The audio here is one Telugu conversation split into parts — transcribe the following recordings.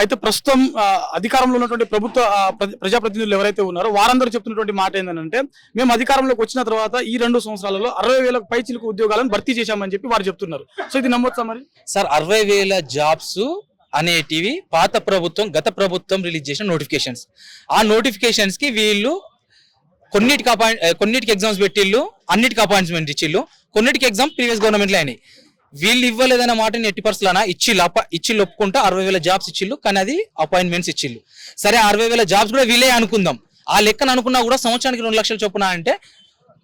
అయితే ప్రస్తుతం అధికారంలో ఉన్నటువంటి ప్రభుత్వ ప్రజాప్రతినిధులు ఎవరైతే ఉన్నారో వారందరూ చెప్తున్నటువంటి మాట ఏంటంటే, మేము అధికారంలోకి వచ్చిన తర్వాత ఈ 2 సంవత్సరాలలో 60,000 పైచిలకు ఉద్యోగాలను భర్తీ చేశామని చెప్పి వారు చెప్తున్నారు. సో ఇది నమ్మొచ్చా మరి? సార్ 60,000 జాబ్స్ అనేటివి పాత ప్రభుత్వం గత ప్రభుత్వం రిలీజ్ చేసిన నోటిఫికేషన్స్. ఆ నోటిఫికేషన్స్ కి వీళ్ళు కొన్నిటికి ఎగ్జామ్స్ పెట్టిళ్ళు, అన్నిటికి అపాయింట్మెంట్ ఇచ్చిళ్ళు, కొన్నిటికి ఎగ్జామ్ ప్రీవియస్ గవర్నమెంట్లో అయినాయి. వీళ్ళు ఇవ్వలేదన్న మాటని ఎట్టి పరిస్థితులనా ఇచ్చిళ్ళు ఒప్పుకుంటా 60,000 జాబ్స్ ఇచ్చిళ్ళు, కానీ అది అపాయింట్మెంట్స్ ఇచ్చిళ్ళు. సరే 60,000 జాబ్స్ కూడా వీళ్ళే అనుకుందాం. ఆ లెక్కన అనుకున్నా కూడా సంవత్సరానికి 2 లక్షలు చొప్పున అంటే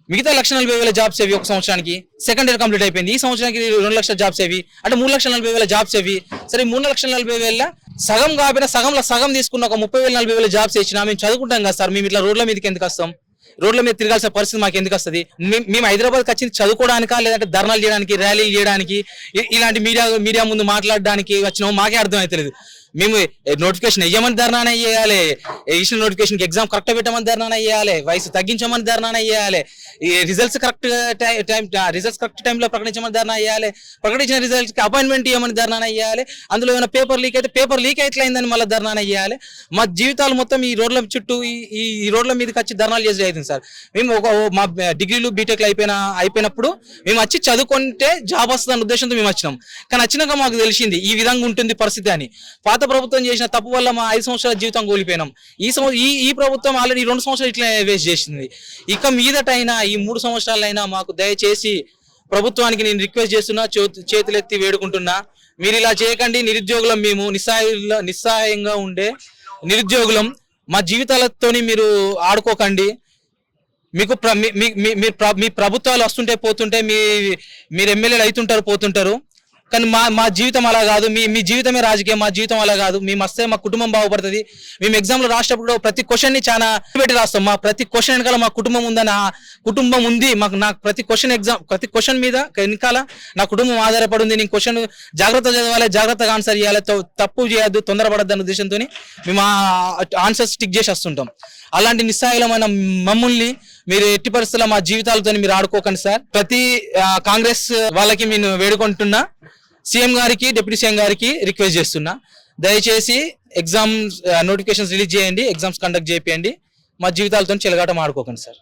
మిగతా 1,40,000 జాబ్స్ ఏవి? ఒక సంవత్సరానికి సెకండ్ ఇయర్ కంప్లీట్ అయిపోయింది. ఈ సంవత్సరానికి 2 లక్షల జాబ్స్ ఏవి అంటే 3,40,000 జాబ్స్ ఏవి? సరే 3,40,000 సగం కాకపోయినా సగంలో సగం తీసుకున్న ఒక 30,000-40,000 జాబ్స్ ఇచ్చినా మేము చదువుకుంటాం కదా సార్. మేము ఇట్లా రోడ్ల మీదకి ఎందుకు వస్తాం? రోడ్ల మీద తిరగాల్సిన పరిస్థితి మాకు ఎందుకు వస్తుంది? మేము హైదరాబాద్కి వచ్చింది చదువుకోవడానికా, లేదంటే ధర్నాలు చేయడానికి, ర్యాలీలు చేయడానికి, ఇలాంటి మీడియా ముందు మాట్లాడడానికి వచ్చినాము? మాకే అర్థం అవుతలేదు. మేము నోటిఫికేషన్ వెయ్యమని ధర్నానే చేయాలి, ఇచ్చిన నోటిఫికేషన్ ఎగ్జామ్ కరెక్ట్ పెట్టమని ధర్నానే చేయాలి, వయసు తగ్గించమని ధర్నానే చేయాలి, ఈ రిజల్ట్స్ కరెక్ట్ టైంలో ప్రకటించమని ధర్నా చేయాలి, ప్రకటించిన రిజల్ట్స్ కి అపాయింట్మెంట్ ఇవ్వమని ధర్నానే చేయాలి, అందులో ఏమైనా పేపర్ లీక్ అయితే పేపర్ లీక్ ఎట్లయిందని మళ్ళీ ధర్నానే చేయాలి. మా జీవితాలు మొత్తం ఈ రోడ్ల చుట్టూ ఈ రోడ్ల మీదకి వచ్చి ధర్నాలు చేసి అవుతుంది సార్. మేము మా డిగ్రీలు బీటెక్లు అయిపోయినప్పుడు మేము వచ్చి చదువుకుంటే జాబ్ వస్తుందన్న ఉద్దేశంతో మేము వచ్చినాం. కానీ వచ్చినాక మాకు తెలిసింది ఈ విధంగా ఉంటుంది పరిస్థితి అని. పాత ప్రభుత్వం చేసిన తప్పు వల్ల మా 5 సంవత్సరాల జీవితం కోల్పోయినాం. ఈ ప్రభుత్వం ఆల్రెడీ 2 సంవత్సరాలు ఇట్లా వేస్ట్ చేసింది. ఇక మీదటైనా ఈ 3 సంవత్సరాలైనా మాకు దయచేసి ప్రభుత్వానికి నేను రిక్వెస్ట్ చేస్తున్నా, చేతులెత్తి వేడుకుంటున్నా, మీరు ఇలా చేయకండి. నిరుద్యోగులం, మేము నిస్సహాయంగా ఉండే నిరుద్యోగులం, మా జీవితాలతోని మీరు ఆడుకోకండి. మీకు మీ ప్రభుత్వాలు వస్తుంటే పోతుంటే మీరు ఎమ్మెల్యేలు అవుతుంటారు పోతుంటారు, కానీ మా జీవితం అలా కాదు. మీ జీవితమే రాజకీయం, మా జీవితం అలా కాదు. మేము వస్తే మా కుటుంబం బాగుపడుతుంది. మేము ఎగ్జామ్లో రాసేటప్పుడు ప్రతి క్వశ్చన్ని చాలా పెట్టి రాస్తాం. మా ప్రతి క్వశ్చన్ వెనకాల మా కుటుంబం ఉందని, కుటుంబం ఉంది మాకు. నాకు ప్రతి క్వశ్చన్ మీద వెనకాల నా కుటుంబం ఆధారపడి ఉంది. నేను క్వశ్చన్ జాగ్రత్త చదవాలి, జాగ్రత్తగా ఆన్సర్ చేయాలి, తప్పు చేయొద్దు, తొందరపడద్దు అనే ఉద్దేశంతో మేము ఆన్సర్ స్టిక్ చేసి వస్తుంటాం. అలాంటి నిస్సహాయమైన మమ్మల్ని మీరు ఎట్టి పరిస్థితుల్లో మా జీవితాలతో మీరు ఆడుకోకండి సార్. ప్రతి కాంగ్రెస్ వాళ్ళకి నేను వేడుకుంటున్నా, సీఎం గారికి, డిప్యూటీ సీఎం గారికి రిక్వెస్ట్ చేస్తున్నా, దయచేసి ఎగ్జామ్స్ నోటిఫికేషన్స్ రిలీజ్ చేయండి, ఎగ్జామ్స్ కండక్ట్ చేయండి. మా జీవితాలతో చెలగాటం ఆడుకోకండి సార్.